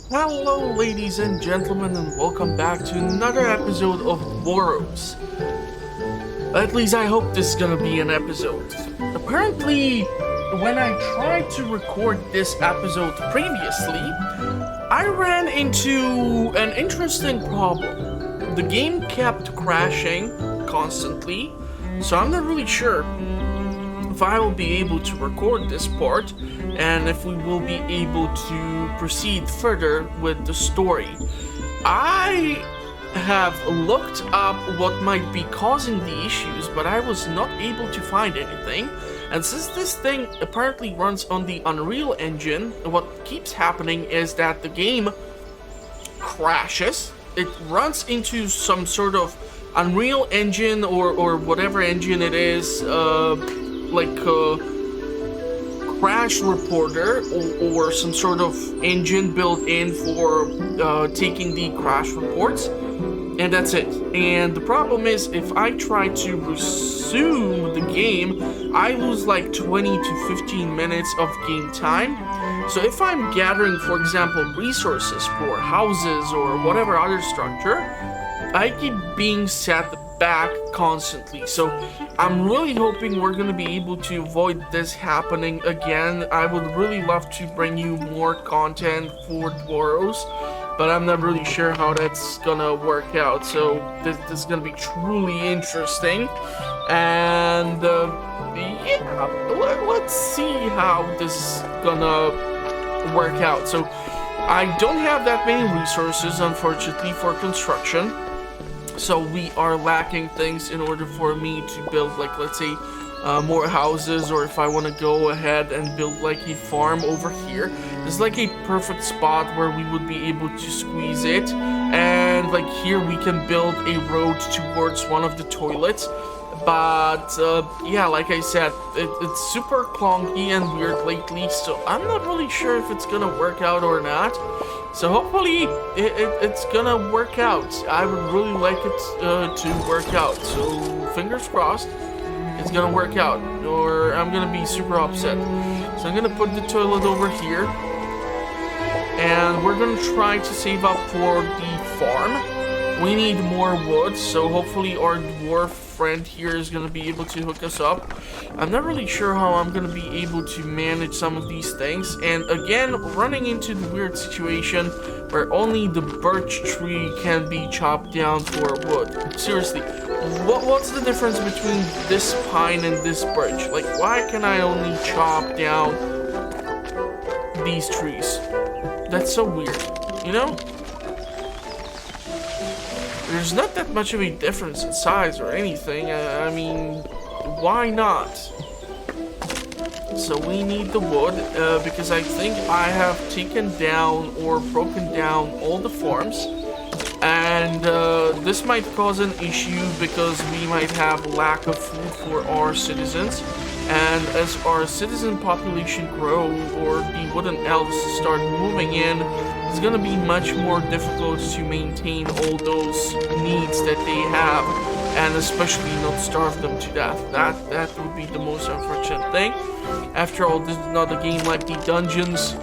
Hello, ladies and gentlemen, and welcome back to another episode of Dwarrows. At least I hope this is gonna be an episode. Apparently, when I tried to record this episode previously, I ran into an interesting problem. The game kept crashing constantly, so I'm not really sure if I will be able to record this part and if we will be able to proceed further with the story. I have looked up what might be causing the issues, but I was not able to find anything. And since this thing apparently runs on the Unreal Engine, what keeps happening is that the game crashes. It runs into some sort of Unreal Engine or whatever engine it is, like a crash reporter or some sort of engine built in for taking the crash reports, and that's it. And the problem is, if I try to resume the game, I lose like 20 to 15 minutes of game time. So if I'm gathering, for example, resources for houses or whatever other structure, I keep being set back constantly. So I'm really hoping we're gonna be able to avoid this happening again. I would really love to bring you more content for Dwarrows, but I'm not really sure how that's gonna work out. So this is gonna be truly interesting, and yeah, let's see how this is gonna work out. So I don't have that many resources, unfortunately, for construction. So we are lacking things in order for me to build, like, let's say, more houses, or if I want to go ahead and build like a farm over here. This is like a perfect spot where we would be able to squeeze it, and like here we can build a road towards one of the toilets. But yeah, like I said, it's super clunky and weird lately, so I'm not really sure if it's gonna work out or not. So hopefully it's gonna work out. I would really like it to work out. So fingers crossed it's gonna work out, or I'm gonna be super upset. So I'm gonna put the toilet over here, and we're gonna try to save up for the farm. We need more wood, so hopefully our dwarf friend here is gonna be able to hook us up. I'm not really sure how I'm gonna be able to manage some of these things, and again, running into the weird situation where only the birch tree can be chopped down for wood. Seriously, what's the difference between this pine and this birch? Like, why can I only chop down these trees? That's so weird, you know? There's not that much of a difference in size or anything. I mean, why not? So we need the wood, because I think I have taken down or broken down all the farms. And this might cause an issue because we might have lack of food for our citizens. And as our citizen population grow, or the wooden elves start moving in, it's gonna be much more difficult to maintain all those needs that they have, and especially not starve them to death. That would be the most unfortunate thing. After all, this is not a game like the Dungeons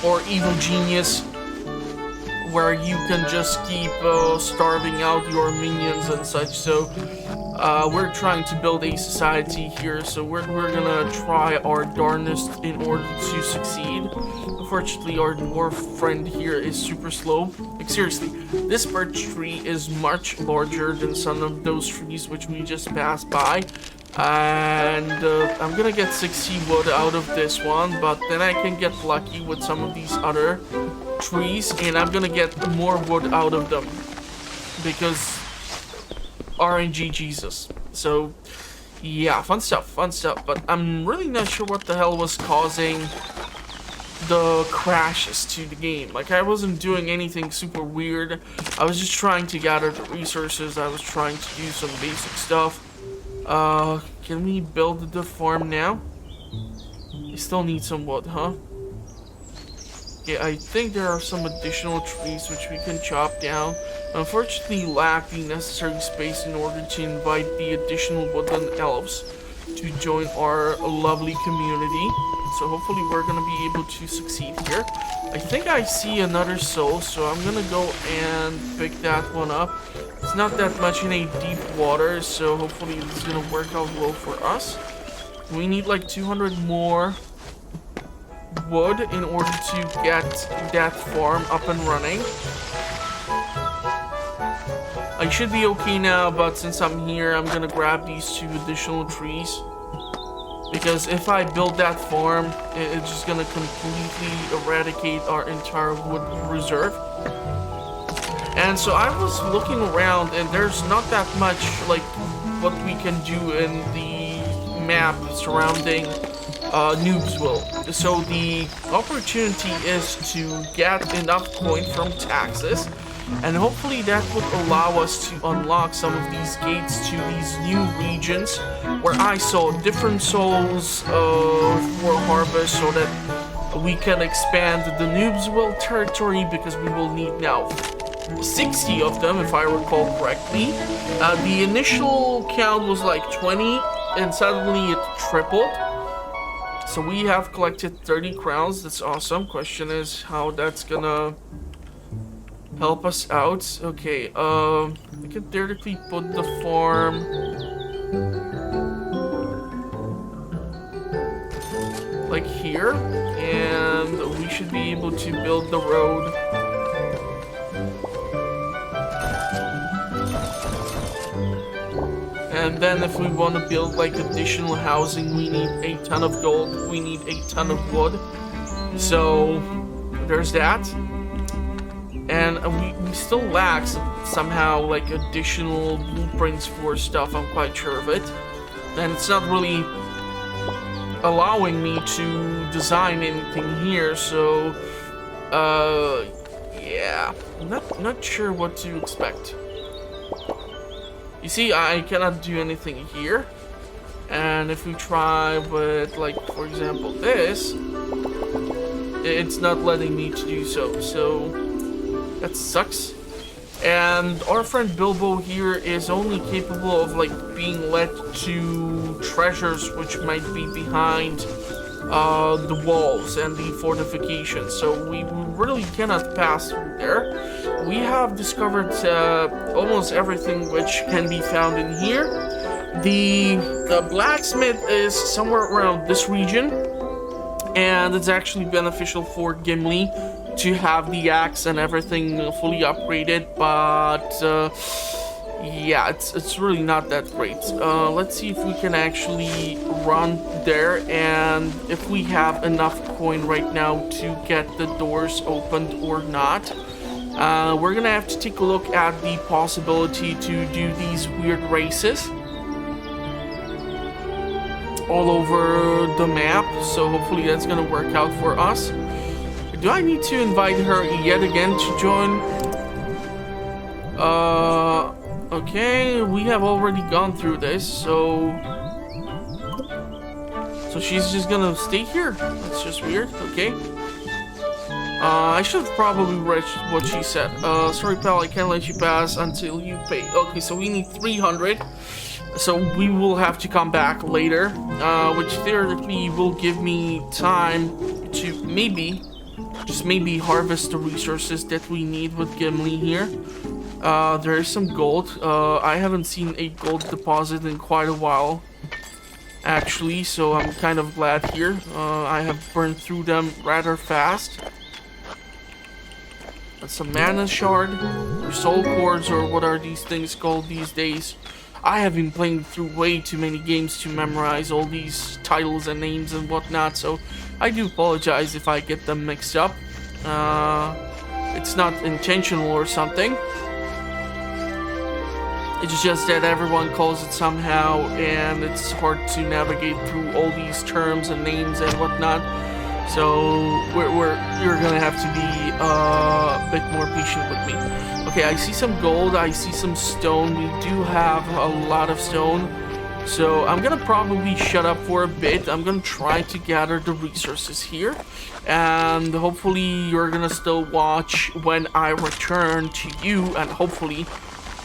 or Evil Genius, where you can just keep starving out your minions and such. So we're trying to build a society here, so we're gonna try our darnest in order to succeed. Unfortunately, our dwarf friend here is super slow. Like, seriously, this birch tree is much larger than some of those trees which we just passed by. And I'm gonna get 60 wood out of this one, but then I can get lucky with some of these other trees, and I'm gonna get more wood out of them, because RNG Jesus. So yeah, fun stuff, but I'm really not sure what the hell was causing the crashes to the game. Like, I wasn't doing anything super weird. I was just trying to gather the resources. I was trying to do some basic stuff. Can we build the farm now? I still need some wood, huh? Yeah, I think there are some additional trees which we can chop down. Unfortunately, lack the necessary space in order to invite the additional woodland elves to join our lovely community. So hopefully we're gonna be able to succeed here. I think I see another soul, so I'm gonna go and pick that one up. It's not that much in a deep water, so hopefully it's gonna work out well for us. We need like 200 more wood in order to get that farm up and running. I should be okay now, but since I'm here, I'm gonna grab these 2 additional trees. Because if I build that farm, it's just gonna completely eradicate our entire wood reserve. And so I was looking around, and there's not that much like what we can do in the map surrounding Noobsville. So the opportunity is to get enough coin from taxes, and hopefully that would allow us to unlock some of these gates to these new regions where I saw different souls for harvest, so that we can expand the Noobsville territory, because we will need now 60 of them, if I recall correctly. The initial count was like 20, and suddenly it tripled. So we have collected 30 crowns. That's awesome. Question is how that's gonna help us out. Okay, we can theoretically put the farm like here, and we should be able to build the road. And then if we want to build like additional housing, we need a ton of gold, we need a ton of wood. So there's that. And we still lack somehow like additional blueprints for stuff, I'm quite sure of it. And it's not really allowing me to design anything here, so yeah, I'm not sure what to expect. You see, I cannot do anything here. And if we try with, like, for example, this, it's not letting me to do so. So that sucks. And our friend Bilbo here is only capable of, like, being led to treasures which might be behind the walls and the fortifications. So we really cannot pass through there. We have discovered almost everything which can be found in here. The blacksmith is somewhere around this region, and it's actually beneficial for Gimli to have the axe and everything fully upgraded, but yeah, it's really not that great. Let's see if we can actually run there, and if we have enough coin right now to get the doors opened or not. We're gonna have to take a look at the possibility to do these weird races all over the map, so hopefully that's gonna work out for us. Do I need to invite her yet again to join? Okay, we have already gone through this, so she's just gonna stay here. That's just weird. Okay. I should have probably read what she said. Sorry pal, I can't let you pass until you pay. Okay, so we need 300. So we will have to come back later, which theoretically will give me time to maybe, just maybe, harvest the resources that we need with Gimli here. There is some gold. I haven't seen a gold deposit in quite a while, actually, so I'm kind of glad here. I have burned through them rather fast. Some mana shard, or soul cords, or what are these things called these days? I have been playing through way too many games to memorize all these titles and names and whatnot, so I do apologize if I get them mixed up. It's not intentional or something. It's just that everyone calls it somehow, and it's hard to navigate through all these terms and names and whatnot. So you're gonna have to be a bit more patient with me. Okay, I see some gold, I see some stone. We do have a lot of stone, so I'm gonna probably shut up for a bit. I'm gonna try to gather the resources here, and hopefully you're gonna still watch when I return to you, and hopefully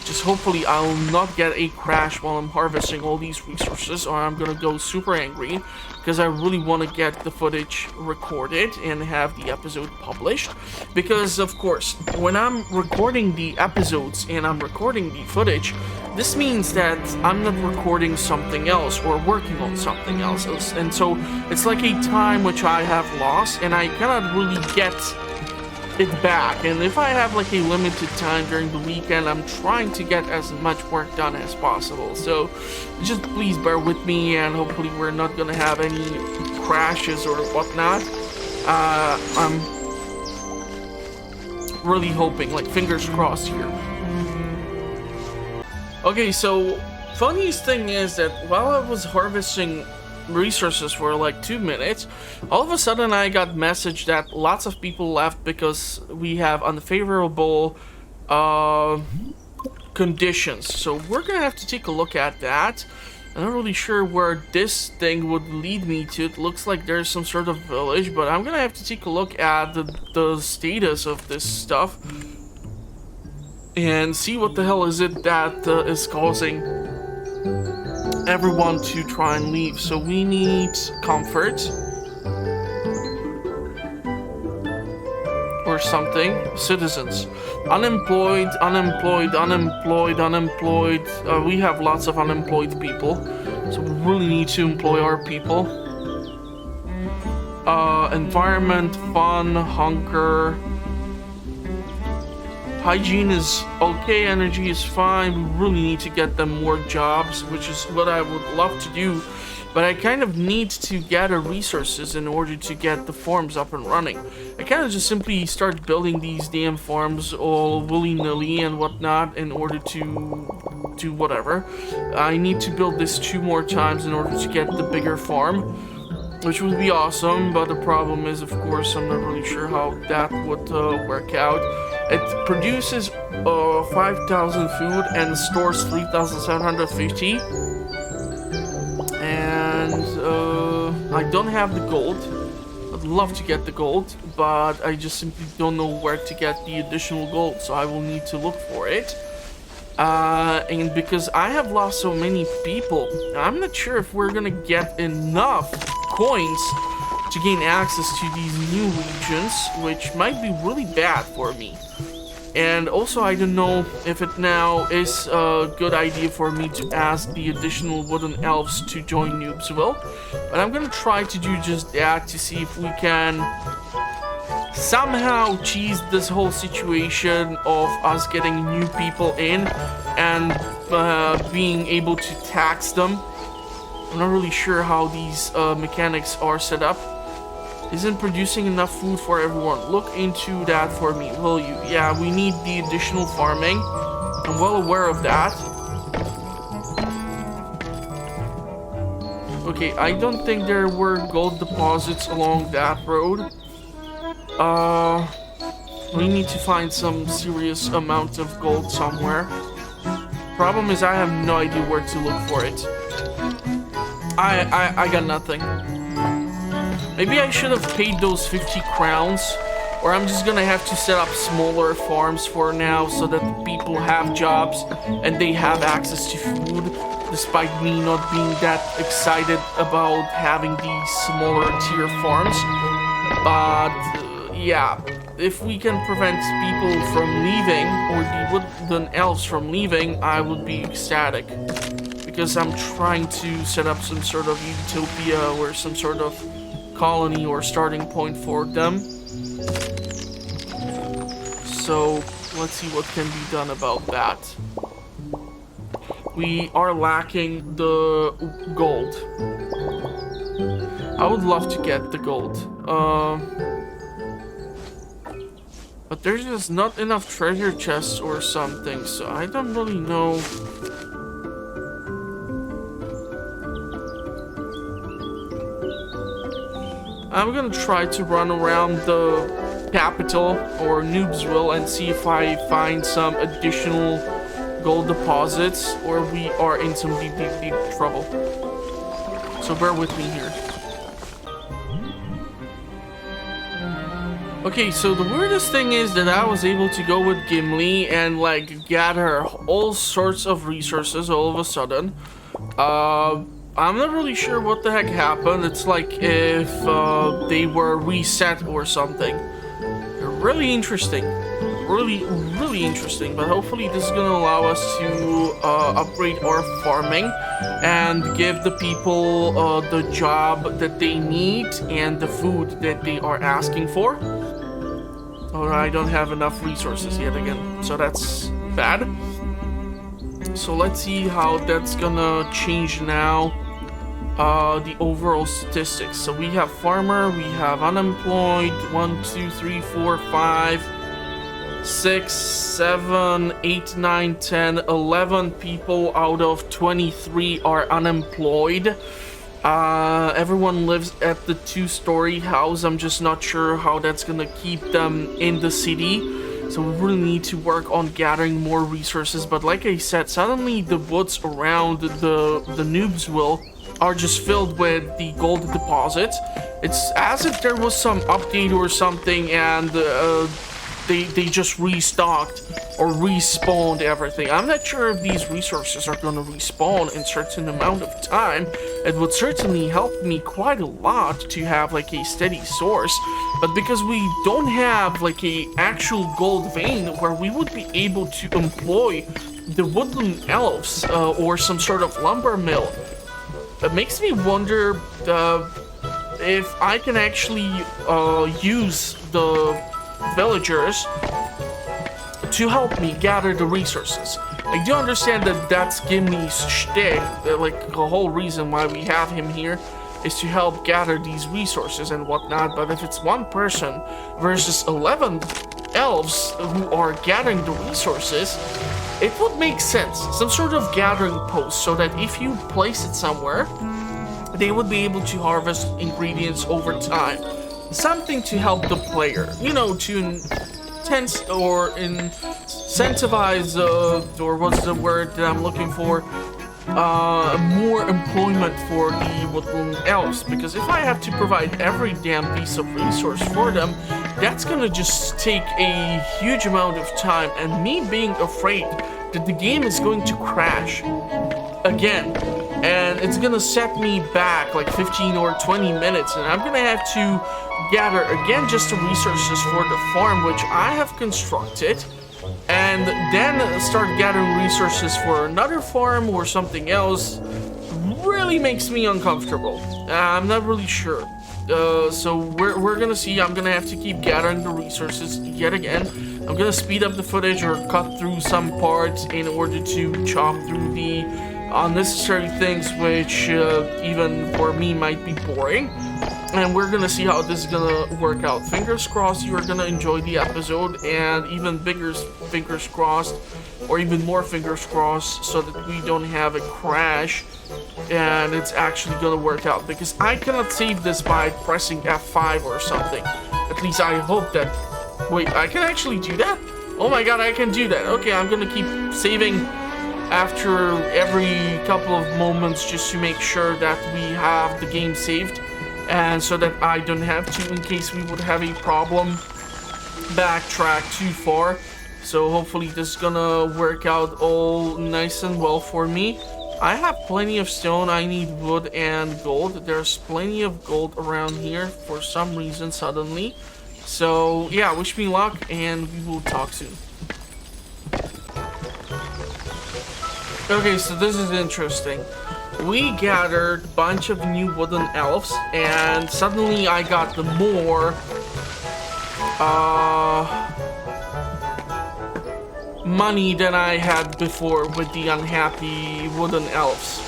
Just hopefully I'll not get a crash while I'm harvesting all these resources, or I'm gonna go super angry, because I really want to get the footage recorded and have the episode published. Because, of course, when I'm recording the episodes and I'm recording the footage, this means that I'm not recording something else or working on something else. And so it's like a time which I have lost, and I cannot really get it back. And if I have like a limited time during the weekend, I'm trying to get as much work done as possible. So just please bear with me, and hopefully we're not gonna have any crashes or whatnot. I'm really hoping, like, fingers crossed here. Okay, so funniest thing is that while I was harvesting resources for like 2 minutes, all of a sudden I got message that lots of people left because we have unfavorable conditions. So we're gonna have to take a look at that. I'm not really sure where this thing would lead me to. It looks like there's some sort of village, but I'm gonna have to take a look at the status of this stuff and see what the hell is it that is causing everyone to try and leave. So we need comfort or something. Citizens. Unemployed, unemployed, unemployed, unemployed. We have lots of unemployed people, so we really need to employ our people. Environment, fun, hunger. Hygiene is okay, energy is fine. We really need to get them more jobs, which is what I would love to do. But I kind of need to gather resources in order to get the farms up and running. I kind of just simply start building these damn farms all willy-nilly and whatnot in order to do whatever. I need to build this 2 more times in order to get the bigger farm, which would be awesome. But the problem is, of course, I'm not really sure how that would work out. It produces 5,000 food and stores 3,750. And I don't have the gold. I'd love to get the gold, but I just simply don't know where to get the additional gold, so I will need to look for it. And because I have lost so many people, I'm not sure if we're gonna get enough coins to gain access to these new regions, which might be really bad for me. And also, I don't know if it now is a good idea for me to ask the additional wooden elves to join Noobsville. But I'm gonna try to do just that to see if we can somehow cheese this whole situation of us getting new people in and being able to tax them. I'm not really sure how these mechanics are set up. Isn't producing enough food for everyone. Look into that for me, will you? Yeah, we need the additional farming. I'm well aware of that. Okay, I don't think there were gold deposits along that road. We need to find some serious amount of gold somewhere. Problem is, I have no idea where to look for it. I got nothing. Maybe I should have paid those 50 crowns, or I'm just gonna have to set up smaller farms for now so that the people have jobs and they have access to food, despite me not being that excited about having these smaller tier farms. But yeah, if we can prevent people from leaving, or the wooden elves from leaving, I would be ecstatic. Because I'm trying to set up some sort of utopia or some sort of colony or starting point for them. So let's see what can be done about that. We are lacking the gold. I would love to get the gold. But there's just not enough treasure chests or something, so I don't really know. I'm gonna try to run around the capital or Noobsville and see if I find some additional gold deposits, or we are in some deep trouble. So bear with me here. Okay, so the weirdest thing is that I was able to go with Gimli and like gather all sorts of resources all of a sudden. I'm not really sure what the heck happened. It's like if they were reset or something. Really interesting. Really interesting. But hopefully this is gonna allow us to upgrade our farming and give the people the job that they need and the food that they are asking for. Oh, I don't have enough resources yet again, so that's bad. So let's see how that's gonna change now. The overall statistics. So we have farmer, we have unemployed, 1, 2, 3, 4, 5, 6, 7, 8, 9, 10, 11 people out of 23 are unemployed. Everyone lives at the 2-story house. I'm just not sure how that's gonna keep them in the city. So we really need to work on gathering more resources. But like I said, suddenly the woods around the Noobsville are just filled with the gold deposits. It's as if there was some update or something and they just restocked or respawned everything. I'm not sure if these resources are going to respawn in a certain amount of time. It would certainly help me quite a lot to have like a steady source, but because we don't have like a actual gold vein where we would be able to employ the woodland elves or some sort of lumber mill, it makes me wonder if I can actually use the villagers to help me gather the resources. I do understand that that's Gimli's shtick, like the whole reason why we have him here is to help gather these resources and whatnot, but if it's one person versus 11 elves who are gathering the resources, it would make sense. Some sort of gathering post so that if you place it somewhere, they would be able to harvest ingredients over time. Something to help the player, you know, to incentivize, or what's the word that I'm looking for, more employment for the woodland elves. Because if I have to provide every damn piece of resource for them, that's gonna just take a huge amount of time, and me being afraid that the game is going to crash again, and it's gonna set me back like 15 or 20 minutes, and I'm gonna have to gather again just the resources for the farm which I have constructed, and then start gathering resources for another farm or something else. Really makes me uncomfortable. I'm not really sure. So we're gonna see. I'm gonna have to keep gathering the resources yet again. I'm gonna speed up the footage or cut through some parts in order to chop through the unnecessary things which even for me might be boring. And we're gonna see how this is gonna work out. Fingers crossed you are gonna enjoy the episode, and even bigger fingers crossed, or even more fingers crossed, so that we don't have a crash and it's actually gonna work out, because I cannot save this by pressing F5 or something. At least I hope that. Wait, I can actually do that? Oh my god, I can do that. Okay, I'm gonna keep saving after every couple of moments just to make sure that we have the game saved, and so that I don't have to, in case we would have a problem, backtrack too far. So hopefully this is gonna work out all nice and well for me. I have plenty of stone. I need wood and gold. There's plenty of gold around here for some reason suddenly. So yeah, wish me luck, and we will talk soon. Okay, so this is interesting. We gathered a bunch of new wooden elves, and suddenly I got the more money than I had before with the unhappy wooden elves.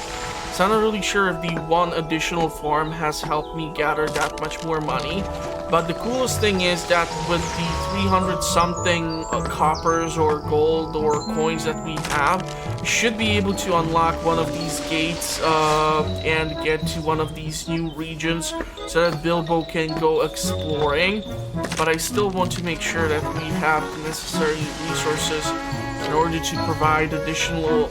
So I'm not really sure if the one additional farm has helped me gather that much more money. But the coolest thing is that with the 300 something coppers or gold or coins that we have, we should be able to unlock one of these gates and get to one of these new regions so that Bilbo can go exploring. But I still want to make sure that we have the necessary resources in order to provide additional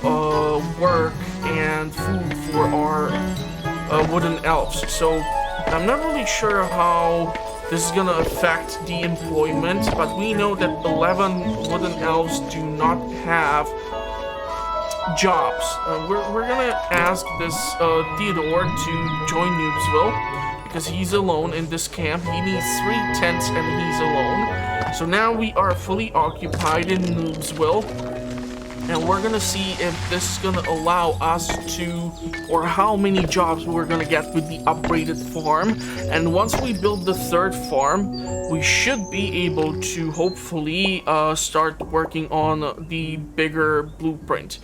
work and food for our wooden elves. So I'm not really sure how this is gonna affect the employment, but we know that 11 wooden elves do not have jobs. We're gonna ask this Theodore to join Noobsville because he's alone in this camp. He needs 3 tents and he's alone. So now we are fully occupied in Noobsville, and we're gonna see if this is gonna allow us to, or how many jobs we're gonna get with the upgraded farm. And once we build the 3rd farm, we should be able to hopefully start working on the bigger blueprint.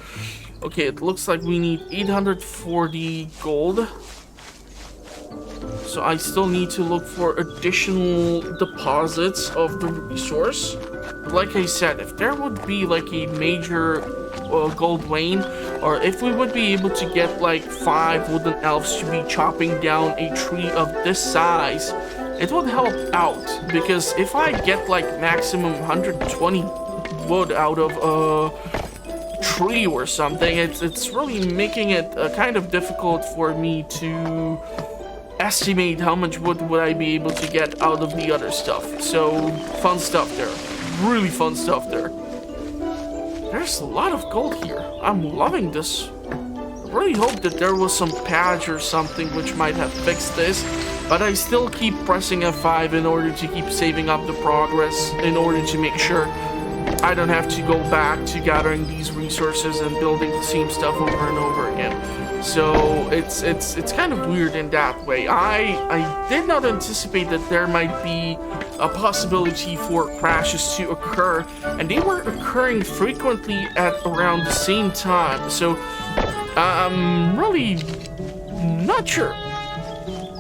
Okay, it looks like we need 840 gold. So I still need to look for additional deposits of the resource. Like I said, if there would be like a major gold vein, or if we would be able to get like 5 wooden elves to be chopping down a tree of this size, it would help out. Because if I get like maximum 120 wood out of a tree or something, it's really making it kind of difficult for me to estimate how much wood would I be able to get out of the other stuff. So fun stuff there. Really fun stuff there. There's a lot of gold here. I'm loving this. I really hope that there was some patch or something which might have fixed this, but I still keep pressing F5 in order to keep saving up the progress, in order to make sure I don't have to go back to gathering these resources and building the same stuff over and over again. So it's kind of weird in that way. I did not anticipate that there might be a possibility for crashes to occur, and they were occurring frequently at around the same time. So I'm really not sure.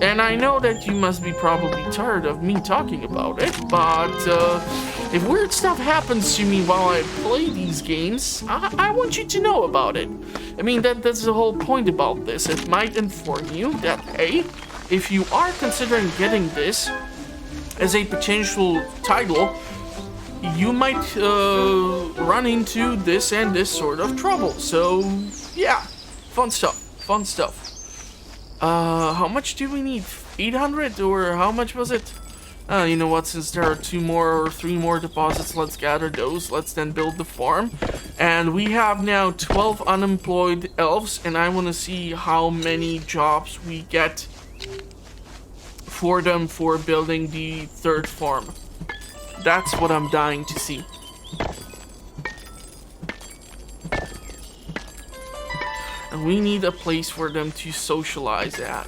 And I know that you must be probably tired of me talking about it, but if weird stuff happens to me while I play these games, I want you to know about it. I mean, that's the whole point about this. It might inform you that, hey, if you are considering getting this as a potential title, you might run into this and this sort of trouble. So, yeah, fun stuff, fun stuff. How much do we need? 800, or how much was it? You know what, since there are 2 more or 3 more deposits, let's gather those. Let's then build the farm. And we have now 12 unemployed elves, and I want to see how many jobs we get for them for building the 3rd farm. That's what I'm dying to see. And we need a place for them to socialize at.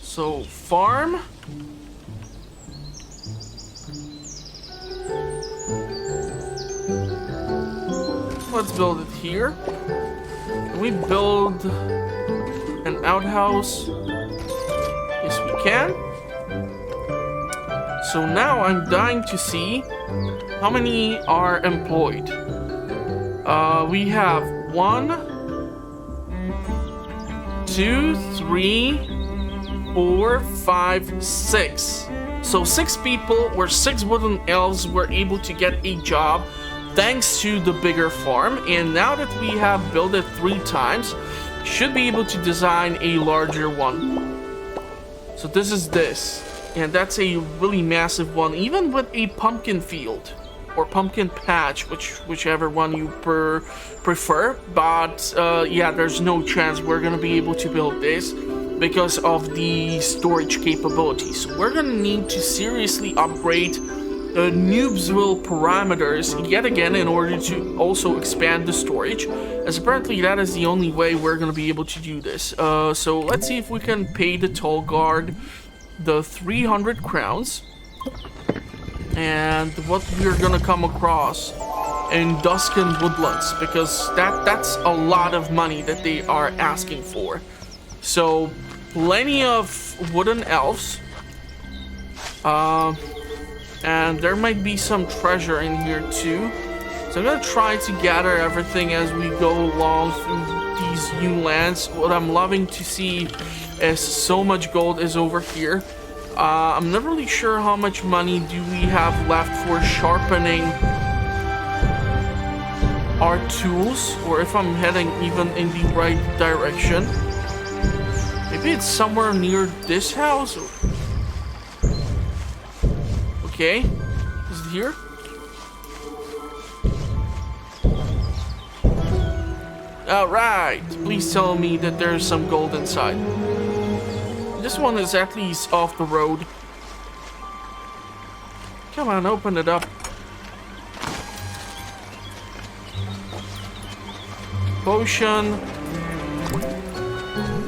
So, farm. Let's build it here. Can we build an outhouse? Yes, we can. So now I'm dying to see how many are employed. We have 1, 2, 3, 4, 5, 6. So 6 people, where 6 wooden elves were able to get a job thanks to the bigger farm. And now that we have built it 3 times, should be able to design a larger one. So this is this, and that's a really massive one, even with a pumpkin field or pumpkin patch, whichever one you prefer. But yeah, there's no chance we're gonna be able to build this because of the storage capabilities. So we're gonna need to seriously upgrade the Noobsville parameters yet again in order to also expand the storage, as apparently that is the only way we're gonna be able to do this. So let's see if we can pay the toll guard the 300 crowns, and what we're gonna come across in Dusken Woodlands, because that's a lot of money that they are asking for. So plenty of wooden elves, and there might be some treasure in here too. So I'm gonna try to gather everything as we go along through these new lands. What I'm loving to see as so much gold is over here. I'm not really sure how much money do we have left for sharpening our tools, or if I'm heading even in the right direction. Maybe it's somewhere near this house. Okay, is it here? Alright, please tell me that there's some gold inside. This one is at least off the road. Come on, open it up. Potion.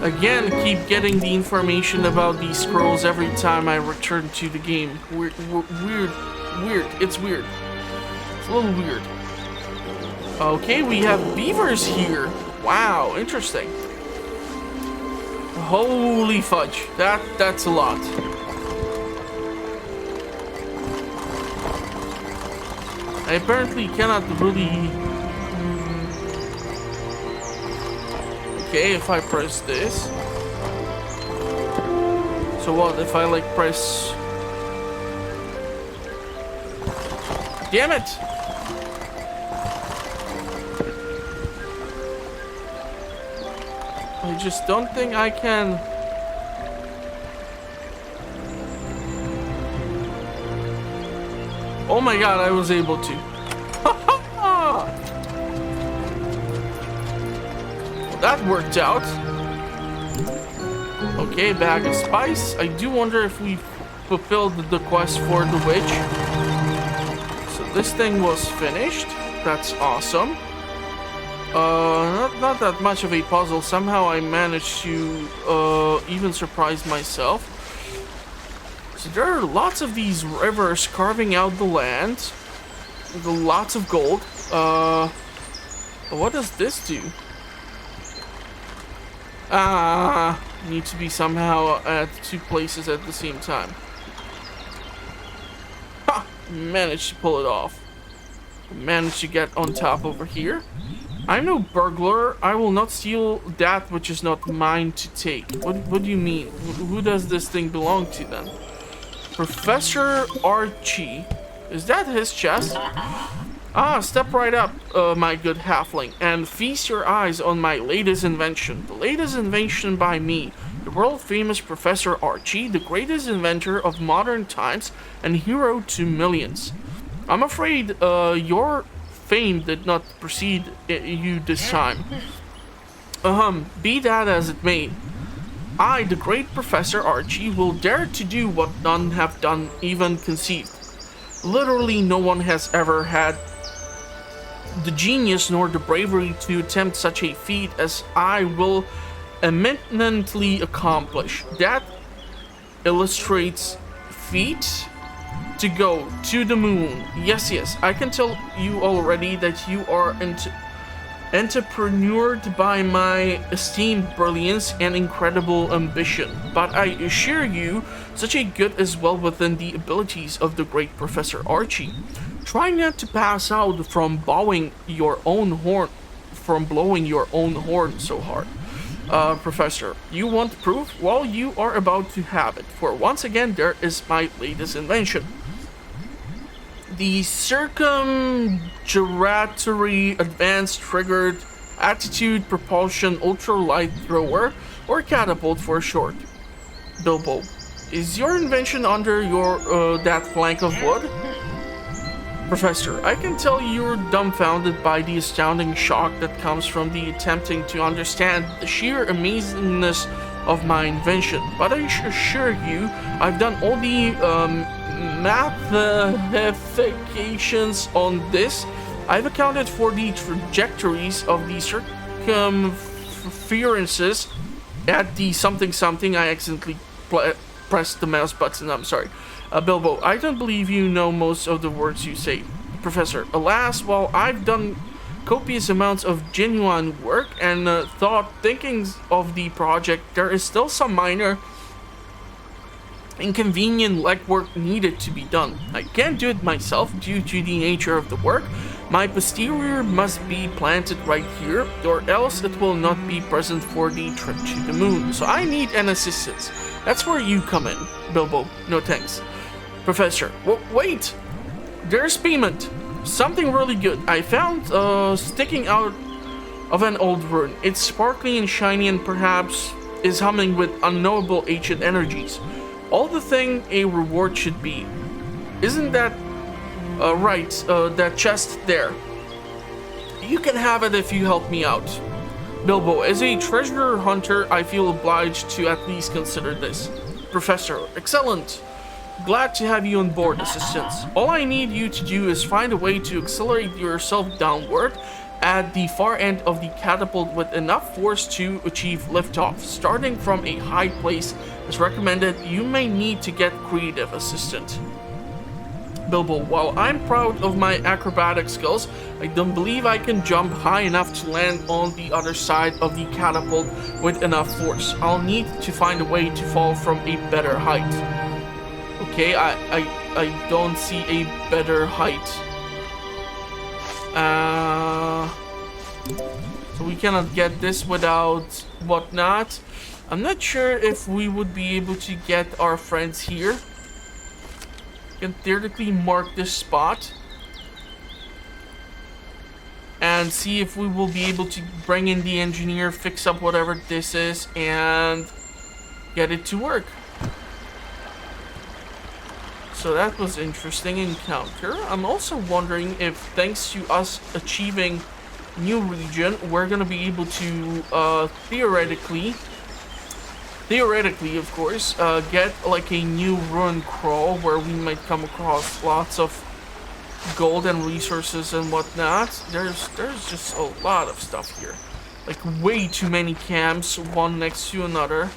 Again, keep getting the information about these scrolls every time I return to the game. Weird. It's weird. It's a little weird. Okay, we have beavers here. Wow, interesting. Holy fudge. That's a lot. I apparently cannot really... Okay, if I press this. So what if I like press... Damn it! I just don't think I can... Oh my god, I was able to. Well, that worked out. Okay, bag of spice. I do wonder if we fulfilled the quest for the witch. So this thing was finished. That's awesome. Not that much of a puzzle. Somehow I managed to even surprise myself. So there are lots of these rivers carving out the land. Lots of gold. What does this do? Need to be somehow at two places at the same time. Ha! Managed to pull it off. Managed to get on top over here. I'm no burglar. I will not steal that which is not mine to take. What do you mean? Who does this thing belong to then? Professor Archie. Is that his chest? Step right up, my good halfling, and feast your eyes on my latest invention. The latest invention by me, the world-famous Professor Archie, the greatest inventor of modern times and hero to millions. I'm afraid your fame did not precede you this time. Be that as it may, I, the great Professor Archie, will dare to do what none have done, even conceived. Literally no one has ever had the genius nor the bravery to attempt such a feat as I will eminently accomplish. That illustrates feat to go to the moon. Yes, I can tell you already that you are entrepreneured by my esteemed brilliance and incredible ambition. But I assure you, such a good is well within the abilities of the great Professor Archie. Try not to pass out from blowing your own horn so hard. Professor, you want proof? Well, you are about to have it. For once again, there is my latest invention. The circumgyratory advanced triggered attitude propulsion ultralight thrower, or catapult for short. Bilbo, is your invention under your that plank of wood? Professor, I can tell you're dumbfounded by the astounding shock that comes from the attempting to understand the sheer amazingness of my invention, but I assure you, I've done all the mathematications on this. I've accounted for the trajectories of the circumferences at the something. I accidentally pressed the mouse button. I'm sorry. Bilbo, I don't believe you know most of the words you say. Professor, alas, while I've done copious amounts of genuine work and thinking of the project, there is still some minor inconvenient legwork needed to be done. I can't do it myself due to the nature of the work. My posterior must be planted right here, or else it will not be present for the trip to the moon. So I need an assistant. That's where you come in, Bilbo. No thanks. Professor, wait! There's payment. Something really good. I found sticking out of an old rune. It's sparkling and shiny and perhaps is humming with unknowable ancient energies. All the thing a reward should be. Isn't that right? That chest there. You can have it if you help me out. Bilbo, as a treasure hunter, I feel obliged to at least consider this. Professor, excellent. Glad to have you on board, assistants. All I need you to do is find a way to accelerate yourself downward at the far end of the catapult with enough force to achieve liftoff. Starting from a high place as recommended, you may need to get creative, assistant. Bilbo, while I'm proud of my acrobatic skills, I don't believe I can jump high enough to land on the other side of the catapult with enough force. I'll need to find a way to fall from a better height. Okay, I don't see a better height. So we cannot get this without whatnot. I'm not sure if we would be able to get our friends here. We can theoretically mark this spot and see if we will be able to bring in the engineer, fix up whatever this is, and get it to work. So that was interesting encounter. I'm also wondering if, thanks to us achieving new region, we're gonna be able to theoretically of course, get like a new rune crawl where we might come across lots of gold and resources and whatnot. There's just a lot of stuff here, like way too many camps, one next to another.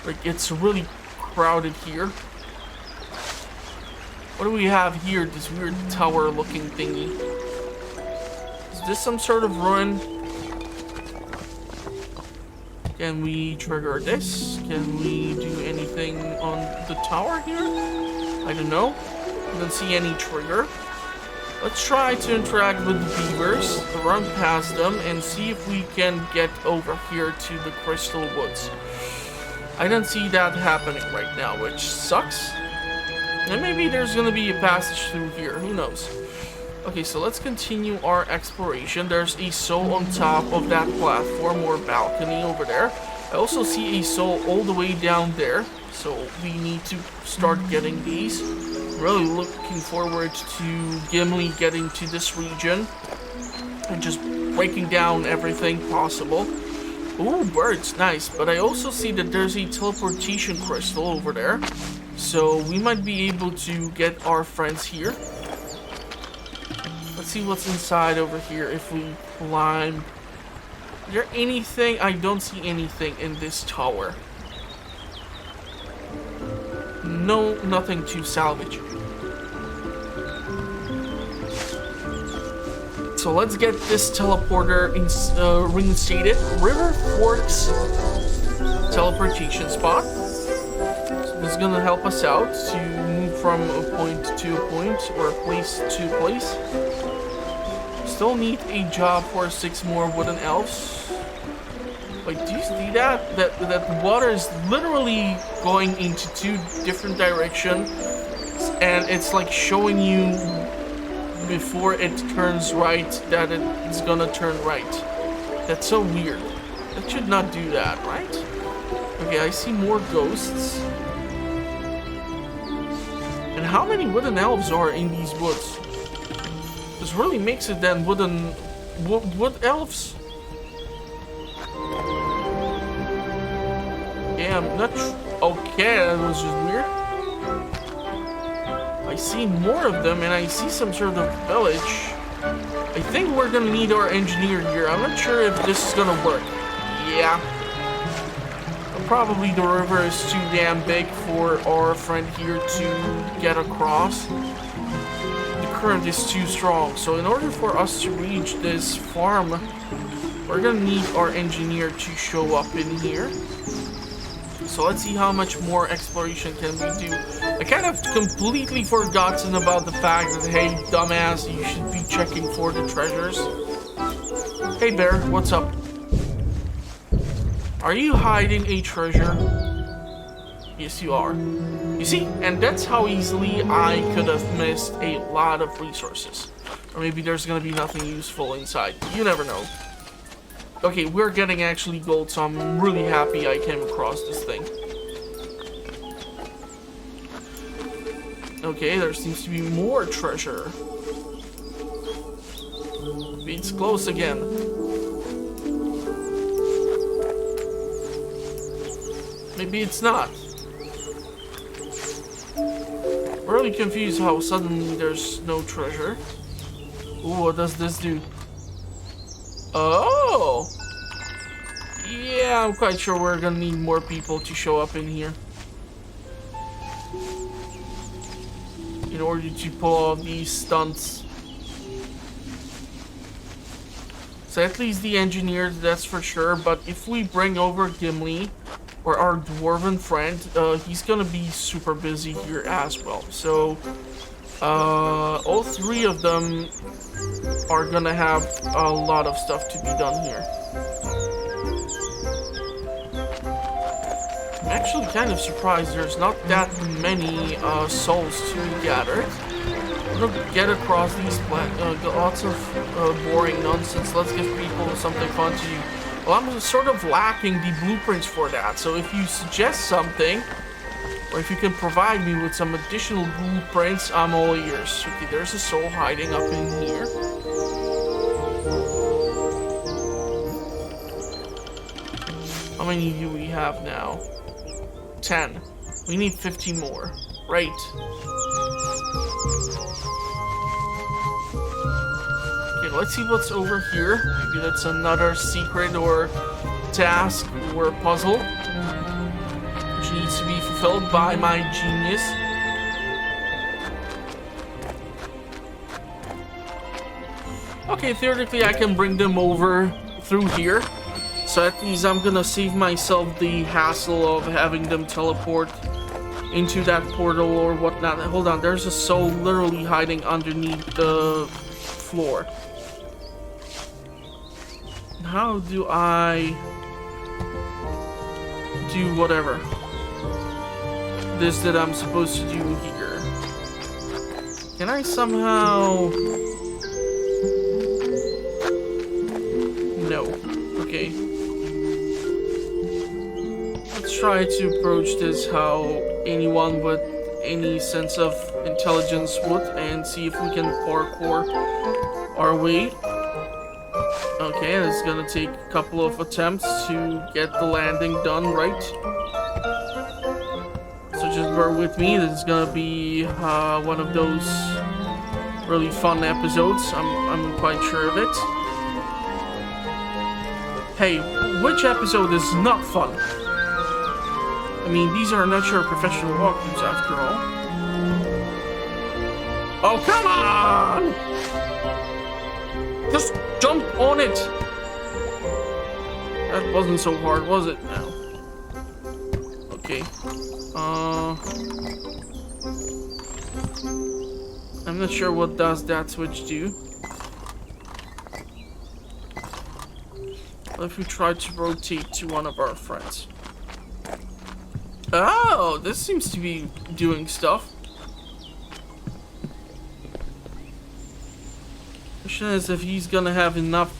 Like it's really crowded here. What do we have here? This weird tower looking thingy. Is this some sort of ruin? Can we trigger this? Can we do anything on the tower here? I don't know. I don't see any trigger. Let's try to interact with the beavers, run past them, and see if we can get over here to the Crystal Woods. I don't see that happening right now, which sucks. And maybe there's gonna be a passage through here, who knows. Okay, so let's continue our exploration. There's a soul on top of that platform or balcony over there. I also see a soul all the way down there, so we need to start getting these. Really looking forward to Gimli getting to this region and just breaking down everything possible. Ooh, birds, nice. But I also see that there's a teleportation crystal over there. So we might be able to get our friends here. Let's see what's inside over here if we climb. Is there anything? I don't see anything in this tower. No, nothing to salvage. So let's get this teleporter reinstated. River Forks teleportation spot. So this is gonna help us out to move from a point to a point or a place to a place. Still need a job for 6 more wooden elves. Wait, do you see that? That the water is literally going into 2 different directions, and it's like showing you before it turns right that it's gonna turn right. That's so weird. That should not do that, right? Okay, I see more ghosts. And how many wooden elves are in these woods? This really makes it then wood elves. Yeah, I'm not okay, that was just weird. I see more of them and I see some sort of village. I think we're gonna need our engineer here. I'm not sure if this is gonna work. Yeah. Probably the river is too damn big for our friend here to get across. The current is too strong. So in order for us to reach this farm, we're gonna need our engineer to show up in here. So let's see how much more exploration can we do. I kind of completely forgotten about the fact that, hey, dumbass, you should be checking for the treasures. Hey, bear, what's up? Are you hiding a treasure? Yes, you are. You see, and that's how easily I could have missed a lot of resources. Or maybe there's gonna be nothing useful inside. You never know. Okay, we're getting actually gold, so I'm really happy I came across this thing. Okay, there seems to be more treasure. It's close again. Maybe it's not. Really confused how suddenly there's no treasure. Ooh, what does this do? Oh! Yeah, I'm quite sure we're gonna need more people to show up in here in order to pull off these stunts. So at least the engineers, that's for sure. But if we bring over Gimli or our dwarven friend, he's gonna be super busy here as well. So all three of them are gonna have a lot of stuff to be done here. I'm actually kind of surprised there's not that many souls to be gathered. We're gonna get across these lots of boring nonsense. Let's give people something fun to do. Well, I'm sort of lacking the blueprints for that, so if you suggest something, or if you can provide me with some additional blueprints, I'm all ears. Okay, there's a soul hiding up in here. How many do we have now? 10. We need 50 more. Right. Okay, let's see what's over here. Maybe that's another secret or task or puzzle which needs to be fulfilled by my genius. Okay, theoretically I can bring them over through here. So at least I'm gonna save myself the hassle of having them teleport into that portal or whatnot. Hold on, there's a soul literally hiding underneath the floor. How do I do whatever this that I'm supposed to do here? Can I somehow... No. Okay. Let's try to approach this how anyone with any sense of intelligence would and see if we can parkour our way. Okay, it's gonna take a couple of attempts to get the landing done right. So just bear with me, this is gonna be one of those really fun episodes. I'm quite sure of it. Hey, which episode is not fun? I mean, these are not your professional walkthroughs after all. Oh, come on! Just jump on it! That wasn't so hard, was it? No. Okay. I'm not sure what does that switch do. What if we try to rotate to one of our friends? Oh, this seems to be doing stuff. Question is if he's gonna have enough.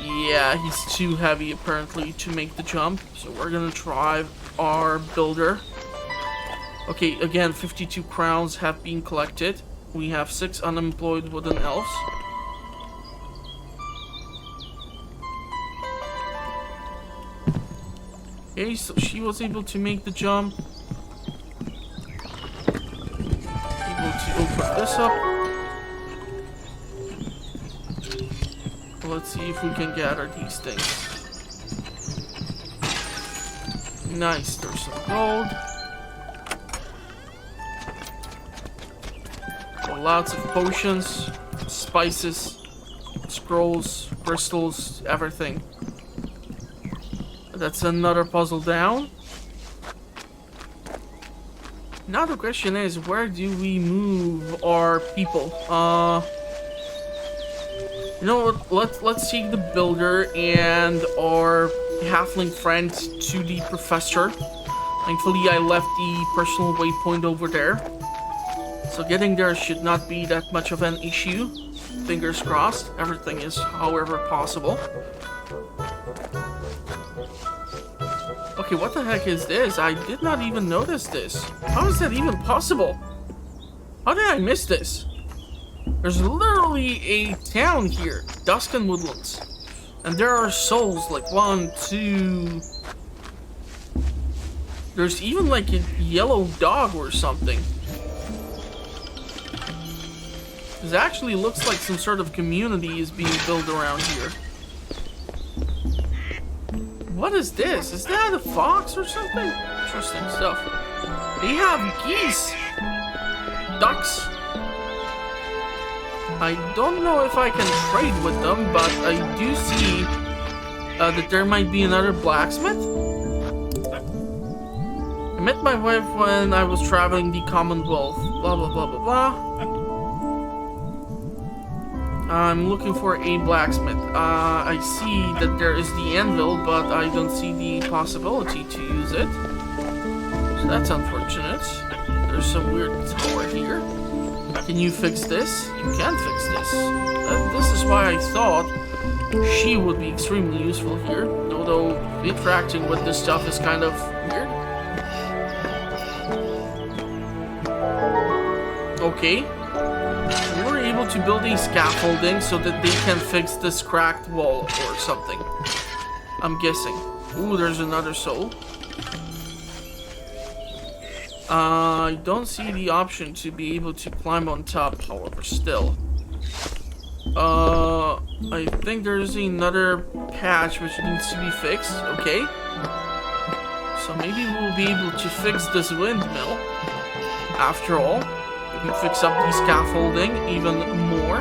Yeah, he's too heavy apparently to make the jump. So we're gonna try our builder. Okay, again, 52 crowns have been collected. We have 6 unemployed wooden elves. Okay, so she was able to make the jump. Able to open this up. Let's see if we can gather these things. Nice, there's some gold. Lots of potions, spices, scrolls, crystals, everything. That's another puzzle down. Now the question is, where do we move our people? You know what? Let's take the builder and our halfling friend to the professor. Thankfully, I left the personal waypoint over there, so getting there should not be that much of an issue. Fingers crossed. Everything is, however, possible. Okay, what the heck is this? I did not even notice this. How is that even possible? How did I miss this? There's literally a town here, Dusken Woodlands. And there are souls, like 1, 2... There's even like a yellow dog or something. This actually looks like some sort of community is being built around here. What is this? Is that a fox or something? Interesting stuff. They have geese. Ducks. I don't know if I can trade with them, but I do see that there might be another blacksmith. I met my wife when I was traveling the Commonwealth. Blah, blah, blah, blah, blah. I'm looking for a blacksmith. I see that there is the anvil, but I don't see the possibility to use it. So that's unfortunate. There's some weird tower here. Can you fix this? You can fix this. This is why I thought she would be extremely useful here. Although interacting with this stuff is kind of weird. Okay. We're able to build a scaffolding so that they can fix this cracked wall or something. I'm guessing. Ooh, there's another soul. I don't see the option to be able to climb on top, however, still. I think there's another patch which needs to be fixed. Okay. So maybe we'll be able to fix this windmill. After all, we can fix up the scaffolding even more.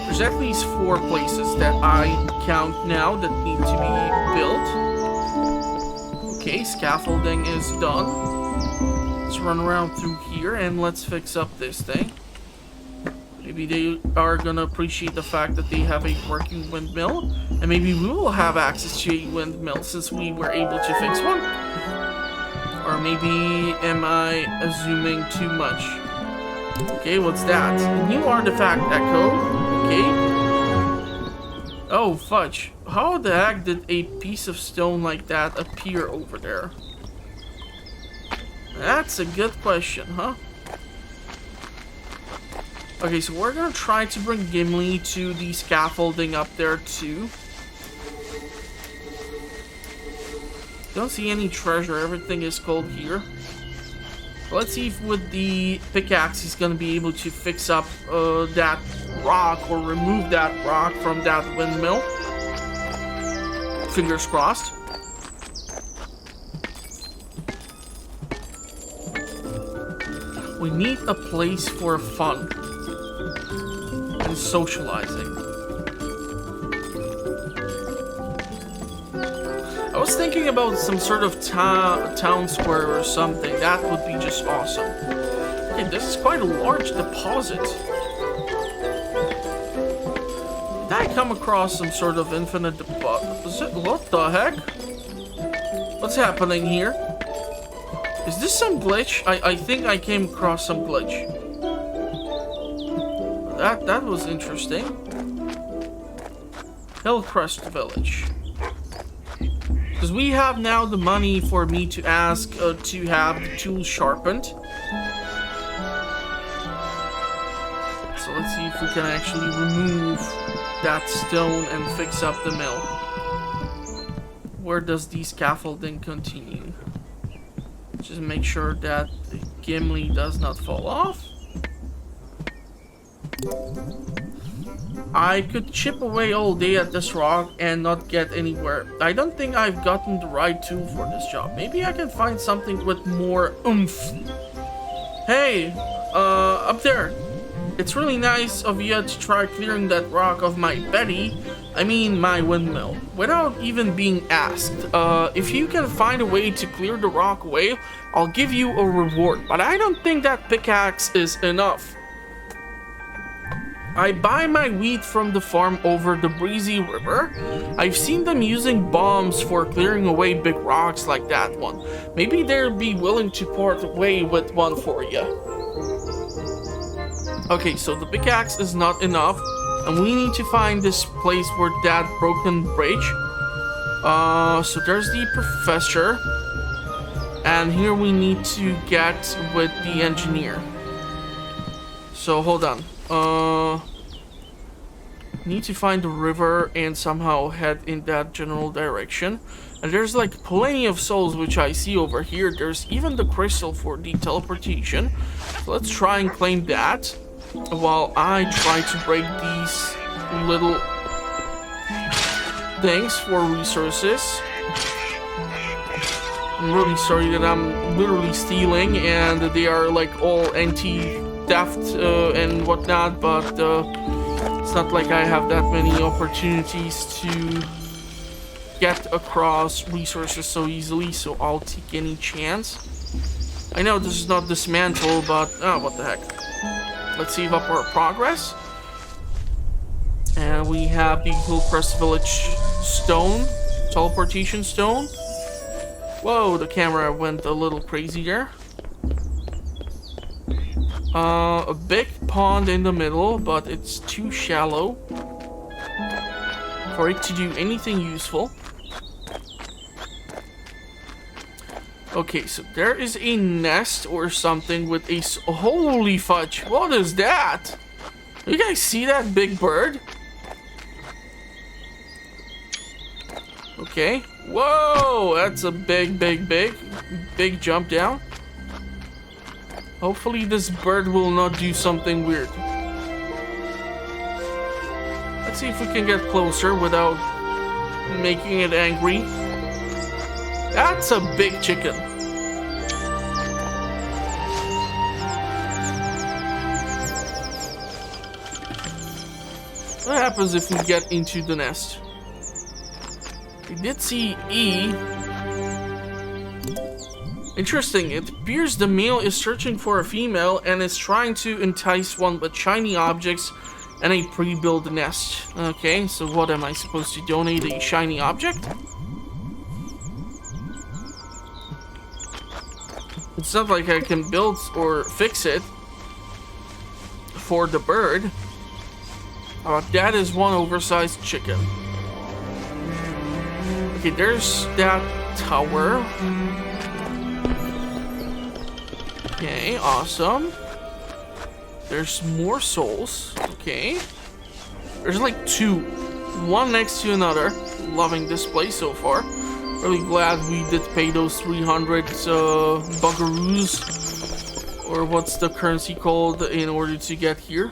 There's at least 4 places that I count now that need to be built. Okay, scaffolding is done. Let's run around through here and let's fix up this thing. Maybe they are gonna appreciate the fact that they have a working windmill, and maybe we will have access to a windmill since we were able to fix one. Or maybe am I assuming too much? Okay, what's that? A new artifact echo. Okay. Oh, fudge. How the heck did a piece of stone like that appear over there? That's a good question, huh? Okay, so we're gonna try to bring Gimli to the scaffolding up there too. Don't see any treasure, everything is cold here. Let's see if with the pickaxe he's gonna be able to fix up that rock or remove that rock from that windmill. Fingers crossed. We need a place for fun and socializing. I was thinking about some sort of town square or something. That would be just awesome. Okay, this is quite a large deposit. Did I come across some sort of infinite deposit? What the heck? What's happening here? Is this some glitch? I think I came across some glitch. That was interesting. Hillcrest village. Because we have now the money for me to ask to have the tool sharpened. So let's see if we can actually remove that stone and fix up the mill. Where does the scaffolding continue? Just make sure that the Gimli does not fall off. I could chip away all day at this rock and not get anywhere. I don't think I've gotten the right tool for this job. Maybe I can find something with more oomph. Hey, up there. It's really nice of you to try clearing that rock of my my windmill, without even being asked. If you can find a way to clear the rock away, I'll give you a reward, but I don't think that pickaxe is enough. I buy my wheat from the farm over the Breezy River. I've seen them using bombs for clearing away big rocks like that one. Maybe they'll be willing to part away with one for you. Okay, so the pickaxe is not enough, and we need to find this place where that broken bridge. So there's the professor, and here we need to get with the engineer. So hold on. Need to find the river and somehow head in that general direction. And there's like plenty of souls which I see over here. There's even the crystal for the teleportation. So let's try and claim that while I try to break these little things for resources. I'm really sorry that I'm literally stealing and they are like all anti-theft and whatnot, but it's not like I have that many opportunities to get across resources so easily, so I'll take any chance. I know this is not dismantle, but what the heck. Let's save up our progress. And we have the Hillcrest village stone, teleportation stone. Whoa, the camera went a little crazy there. A big pond in the middle, but it's too shallow for it to do anything useful. Okay, so there is a nest or something with a... Holy fudge, what is that? You guys see that big bird? Okay. Whoa, that's a big jump down. Hopefully this bird will not do something weird. Let's see if we can get closer without making it angry. That's a big chicken. What happens if we get into the nest? We did see E. Interesting, it appears the male is searching for a female and is trying to entice one with shiny objects and a pre-built nest. Okay, so what am I supposed to donate, a shiny object? It's not like I can build or fix it for the bird. That is one oversized chicken. Okay, there's that tower. Okay, awesome. There's more souls. Okay. There's like two. One next to another. Loving this place so far. Really glad we did pay those 300 buckaroos. Or what's the currency called in order to get here.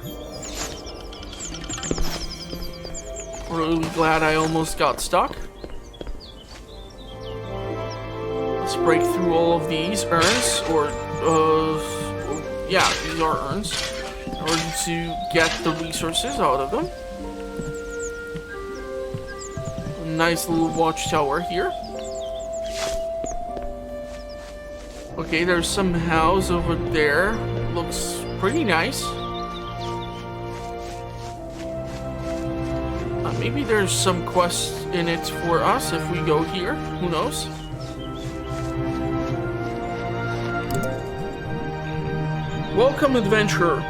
Really glad I almost got stuck. Let's break through all of these urns, or yeah, these are urns, in order to get the resources out of them. A nice little watchtower here. Okay, there's some house over there. Looks pretty nice. Maybe there's some quest in it for us if we go here. Who knows? Welcome, adventurer.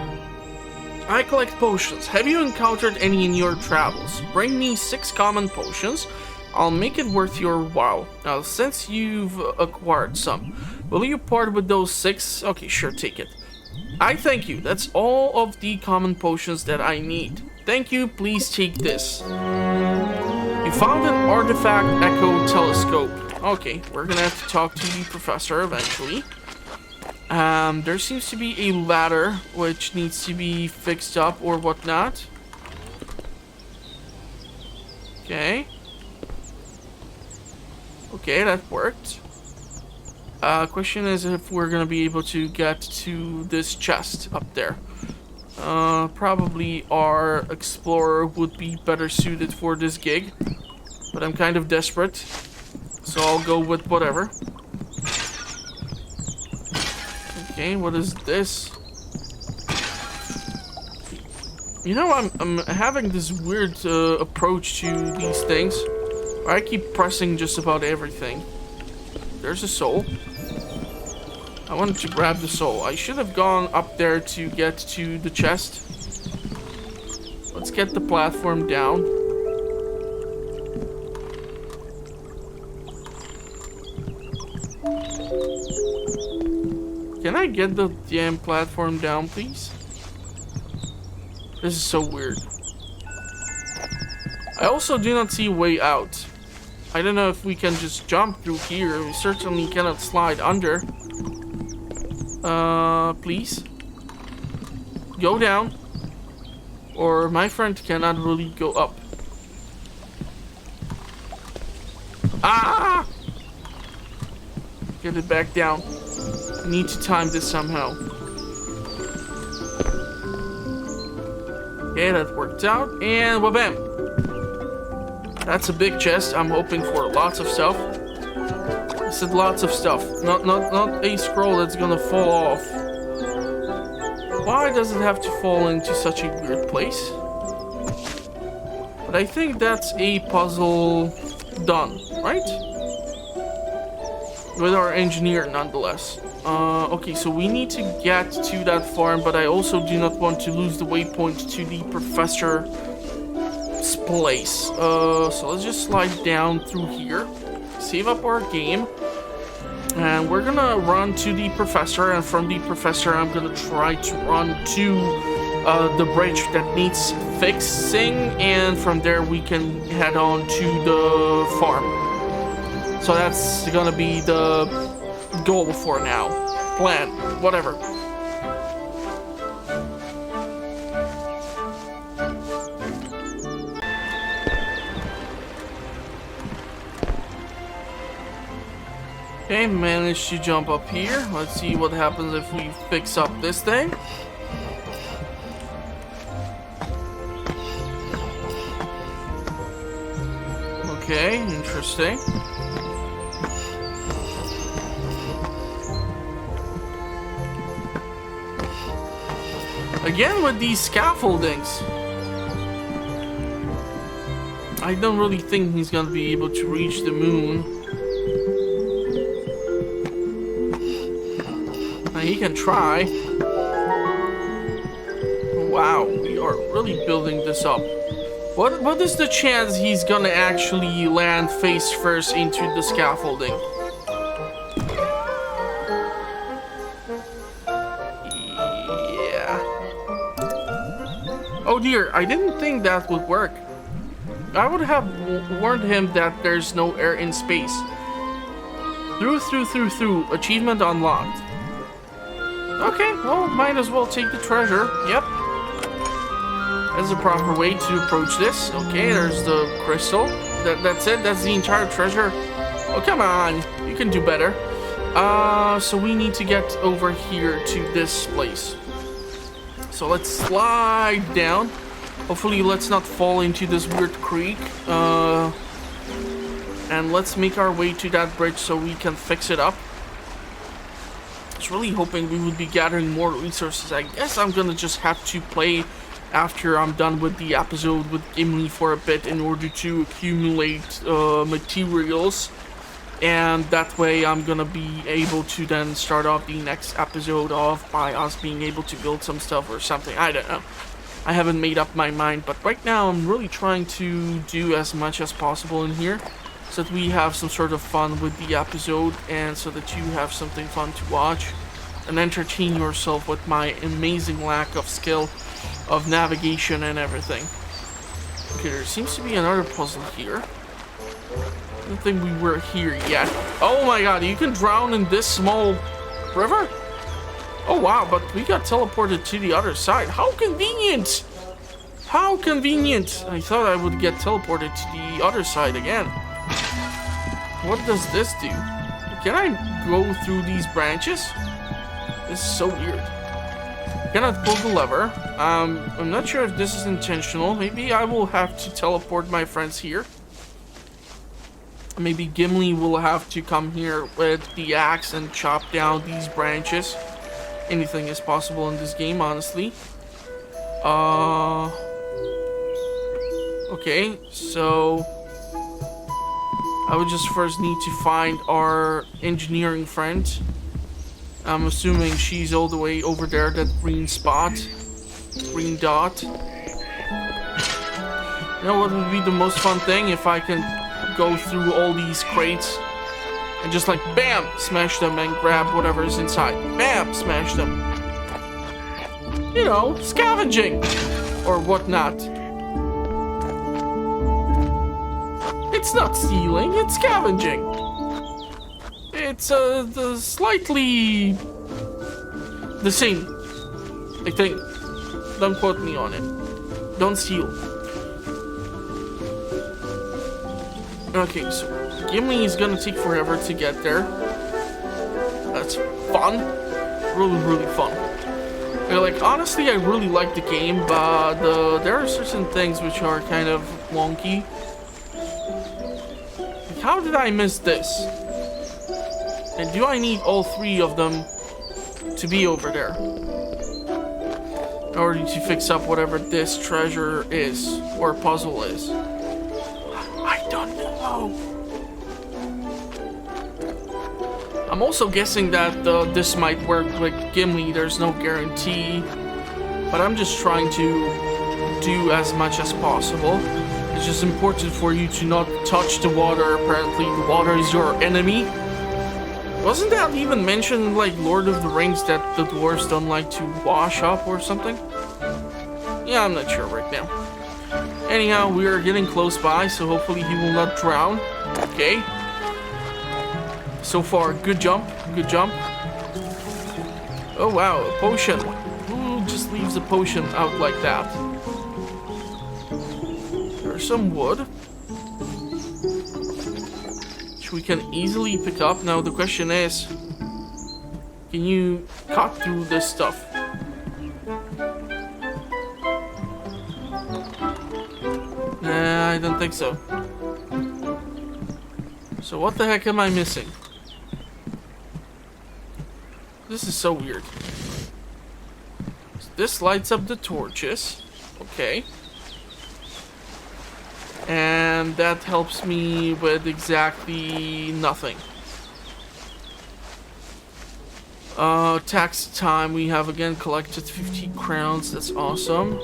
I collect potions. Have you encountered any in your travels? Bring me 6 common potions. I'll make it worth your while. Now, since you've acquired some, will you part with those 6? Okay, sure, take it. I thank you. That's all of the common potions that I need. Thank you, please take this. You found an artifact echo telescope. Okay, we're gonna have to talk to the professor eventually. There seems to be a ladder which needs to be fixed up or whatnot. Okay. Okay, that worked. Question is if we're gonna be able to get to this chest up there. Probably our explorer would be better suited for this gig. But I'm kind of desperate, so I'll go with whatever. Okay, what is this? You know, I'm having this weird approach to these things. I keep pressing just about everything. There's a soul. I wanted to grab the soul. I should have gone up there to get to the chest. Let's get the platform down. Can I get the damn platform down, please? This is so weird. I also do not see a way out. I don't know if we can just jump through here. We certainly cannot slide under. Please. Go down. Or my friend cannot really go up. Ah! Get it back down. I need to time this somehow. Okay, that worked out. And wha-bam! That's a big chest. I'm hoping for lots of stuff. I said lots of stuff. Not a scroll that's gonna fall off. Why does it have to fall into such a weird place? But I think that's a puzzle done, right? With our engineer, nonetheless. Okay, so we need to get to that farm, but I also do not want to lose the waypoint to the professor's place. So let's just slide down through here, save up our game, and we're gonna run to the professor, and from the professor I'm gonna try to run to the bridge that needs fixing, and from there we can head on to the farm. So that's gonna be the goal for now. Plan, whatever. Okay, managed to jump up here. Let's see what happens if we fix up this thing. Okay, interesting. Again with these scaffoldings. I don't really think he's gonna be able to reach the moon. Now he can try. Wow, we are really building this up. What is the chance he's gonna actually land face first into the scaffolding? Oh dear, I didn't think that would work. I would have warned him that there's no air in space. Through. Achievement unlocked. Okay, well, might as well take the treasure. Yep. That's the proper way to approach this. Okay, there's the crystal. That's it? That's the entire treasure? Oh, come on. You can do better. So we need to get over here to this place. So let's slide down. Hopefully let's not fall into this weird creek. And let's make our way to that bridge so we can fix it up. I was really hoping we would be gathering more resources. I guess I'm gonna just have to play after I'm done with the episode with Gimli for a bit in order to accumulate materials. And that way I'm gonna be able to then start off the next episode off by us being able to build some stuff or something. I don't know. I haven't made up my mind, but right now I'm really trying to do as much as possible in here so that we have some sort of fun with the episode and so that you have something fun to watch and entertain yourself with my amazing lack of skill of navigation and everything. Okay, there seems to be another puzzle here. I don't think we were here yet. Oh my god, you can drown in this small river? Oh wow, but we got teleported to the other side. How convenient! How convenient! I thought I would get teleported to the other side again. What does this do? Can I go through these branches? This is so weird. cannot pull the lever. I'm not sure if this is intentional. Maybe I will have to teleport my friends here. Maybe Gimli will have to come here with the axe and chop down these branches. Anything is possible in this game, honestly. Okay, so I would just first need to find our engineering friend. I'm assuming she's all the way over there, that green spot. Green dot. You know what would be the most fun thing? If I can go through all these crates and just like BAM! Smash them and grab whatever is inside. BAM! Smash them. You know, scavenging! Or whatnot. It's not stealing, it's scavenging. It's slightly the same, I think. Don't quote me on it. Don't steal. Okay, so Gimli is gonna take forever to get there. That's fun. Really, really fun. Like, honestly, I really like the game, but there are certain things which are kind of wonky. Like, how did I miss this? And do I need all three of them to be over there? In order to fix up whatever this treasure is, or puzzle is. I don't know. I'm also guessing that this might work with Gimli. There's no guarantee. But I'm just trying to do as much as possible. It's just important for you to not touch the water. Apparently, the water is your enemy. Wasn't that even mentioned in, like, Lord of the Rings that the dwarves don't like to wash up or something? Yeah, I'm not sure right now. Anyhow, we are getting close by, so hopefully he will not drown. Okay. So far, good jump, good jump. Oh wow, a potion. Who just leaves a potion out like that? There's some wood, which we can easily pick up. Now the question is, can you cut through this stuff? Nah, I don't think so. So what the heck am I missing? This is so weird. This lights up the torches. Okay. And that helps me with exactly nothing. Tax time. We have again collected 50 crowns. That's awesome.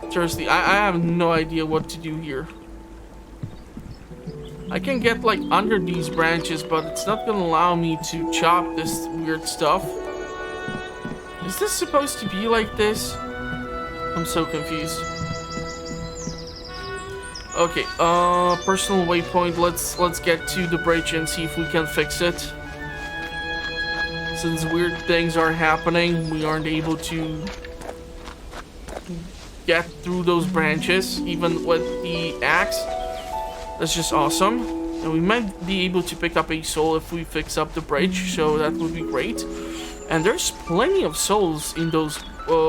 Seriously, I have no idea what to do here. I can get like under these branches, but it's not gonna allow me to chop this weird stuff. Is this supposed to be like this? I'm so confused. Okay, personal waypoint. Let's get to the bridge and see if we can fix it. Since weird things are happening, we aren't able to get through those branches, even with the axe. That's just awesome. And we might be able to pick up a soul if we fix up the bridge, so that would be great. And there's plenty of souls in those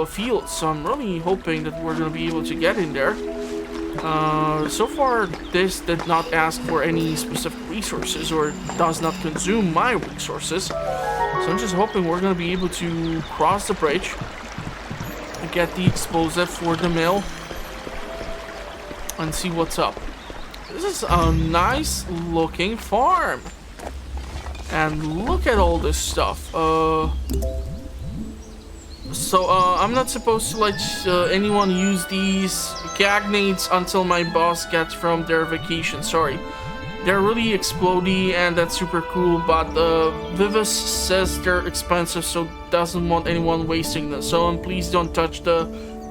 fields, so I'm really hoping that we're going to be able to get in there. So far, this did not ask for any specific resources or does not consume my resources. So I'm just hoping we're going to be able to cross the bridge and get the explosive for the mill and see what's up. This is a nice looking farm. And look at all this stuff. I'm not supposed to let anyone use these gagnades until my boss gets from their vacation. Sorry. They're really explodey and that's super cool, but Vivus says they're expensive, so doesn't want anyone wasting them. So please don't touch the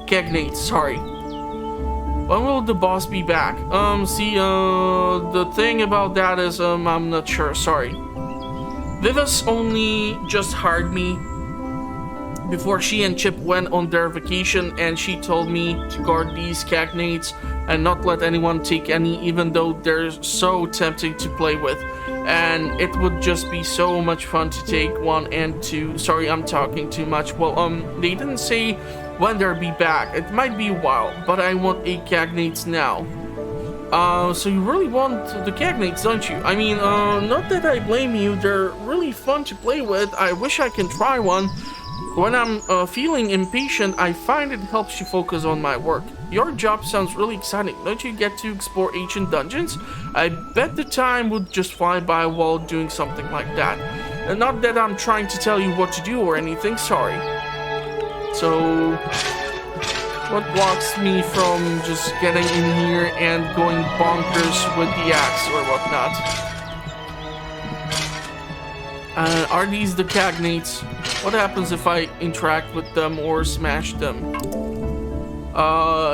gagnades. Sorry. When will the boss be back? The thing about that is, I'm not sure, sorry. Vivus only just hired me before she and Chip went on their vacation, and she told me to guard these cagnades and not let anyone take any, even though they're so tempting to play with. And it would just be so much fun to take 1 and 2. Sorry, I'm talking too much. Well, they didn't say when they'll be back. It might be a while, but I want 8 cagnates now. So you really want the cagnates, don't you? I mean, not that I blame you. They're really fun to play with. I wish I can try one. When I'm feeling impatient, I find it helps you focus on my work. Your job sounds really exciting. Don't you get to explore ancient dungeons? I bet the time would just fly by while doing something like that. And not that I'm trying to tell you what to do or anything, sorry. So, what blocks me from just getting in here and going bonkers with the axe or whatnot? Are these the cagnates? What happens if I interact with them or smash them?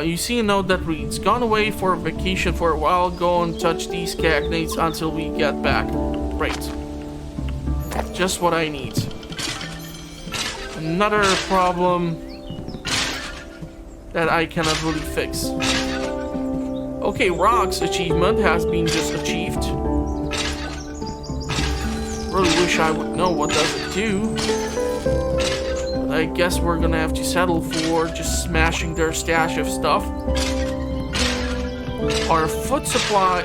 You see a note that reads, "Gone away for a vacation for a while. Go and touch these cagnates until we get back." Great. Just what I need. Another problem that I cannot really fix. Okay, Rock's achievement has been just achieved. Really wish I would know what does it do. But I guess we're gonna have to settle for just smashing their stash of stuff. Our food supply,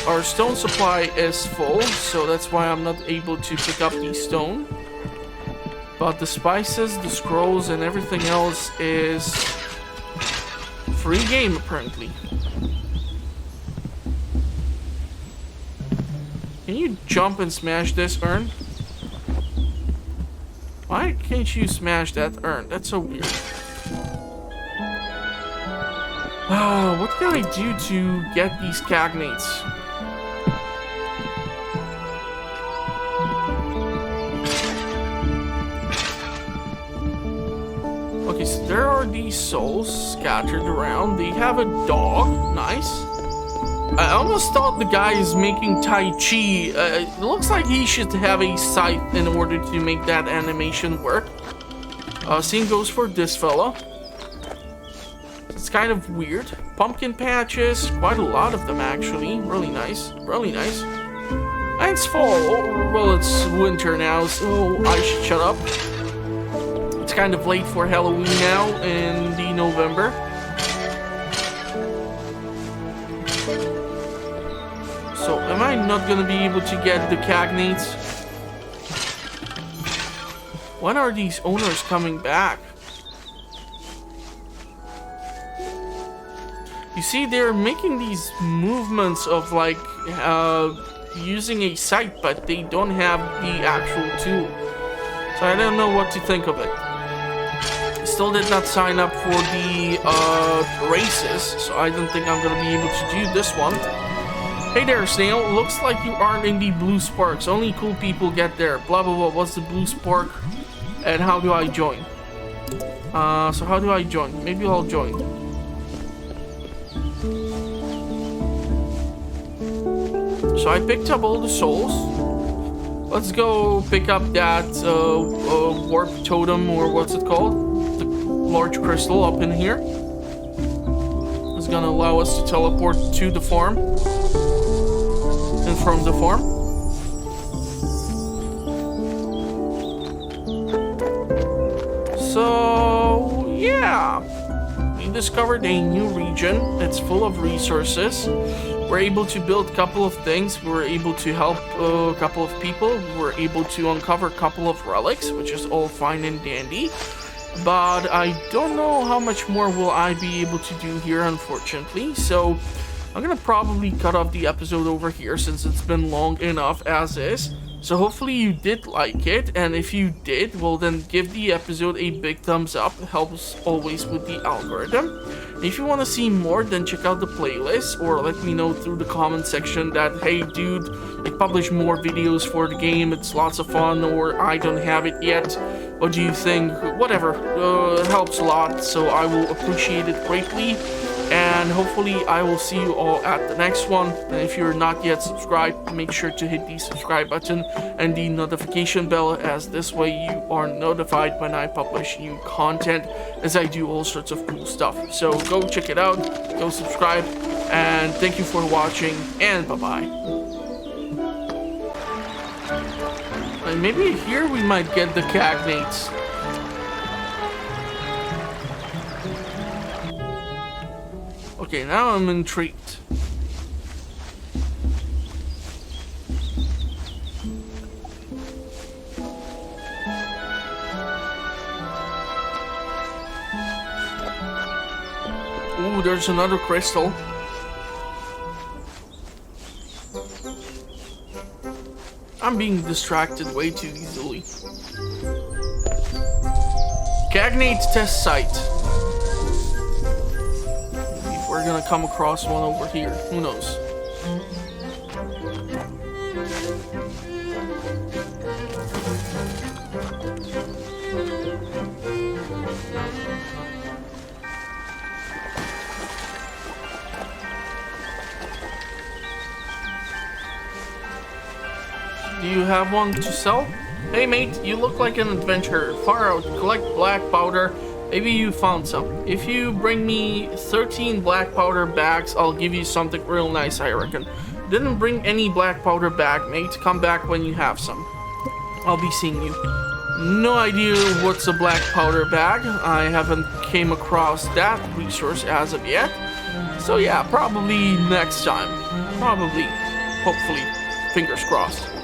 our stone supply is full, so that's why I'm not able to pick up the stone. But the spices, the scrolls, and everything else is free game, apparently. Can you jump and smash this urn? Why can't you smash that urn? That's so weird. What can I do to get these cagnates? Okay, so there are these souls scattered around. They have a dog. Nice. I almost thought the guy is making Tai Chi. It looks like he should have a scythe in order to make that animation work. Same goes for this fella. It's kind of weird. Pumpkin patches, quite a lot of them actually. Really nice, really nice. And it's fall. Oh, well, it's winter now, so I should shut up. It's kind of late for Halloween now in the November. So am I not gonna be able to get the cagnates? When are these owners coming back? You see, they're making these movements of like using a scythe, but they don't have the actual tool. So I don't know what to think of it. Still did not sign up for the races, so I don't think I'm gonna be able to do this one. Hey there, Snail. Looks like you aren't in the Blue Sparks. Only cool people get there. Blah blah blah. What's the Blue Spark? And how do I join? So how do I join? Maybe I'll join. So I picked up all the souls. Let's go pick up that warp totem, or what's it called? The large crystal up in here. It's gonna allow us to teleport to the farm. And from the farm. So, yeah. We discovered a new region. It's full of resources. We're able to build a couple of things. We're able to help a couple of people. We're able to uncover a couple of relics, which is all fine and dandy. But I don't know how much more will I be able to do here, unfortunately. So I'm gonna probably cut off the episode over here since it's been long enough as is. So hopefully you did like it, and if you did, well then give the episode a big thumbs up. It helps always with the algorithm. If you want to see more, then check out the playlist, or let me know through the comment section that, hey dude, I publish more videos for the game, it's lots of fun, or I don't have it yet. What do you think? Whatever, it helps a lot, so I will appreciate it greatly. And hopefully I will see you all at the next one. And if you're not yet subscribed, make sure to hit the subscribe button and the notification bell, as this way you are notified when I publish new content, as I do all sorts of cool stuff. So go check it out, go subscribe, and thank you for watching, and bye-bye. And maybe here we might get the cagnates. Okay, now I'm intrigued. Ooh, there's another crystal. I'm being distracted way too easily. Cagnate test site. We're gonna come across one over here. Who knows? Do you have one to sell? Hey mate, you look like an adventurer. Far out, collect black powder. Maybe you found some. If you bring me 13 black powder bags, I'll give you something real nice, I reckon. Didn't bring any black powder bag, mate. Come back when you have some. I'll be seeing you. No idea what's a black powder bag. I haven't came across that resource as of yet. So yeah, probably next time. Probably. Hopefully. Fingers crossed.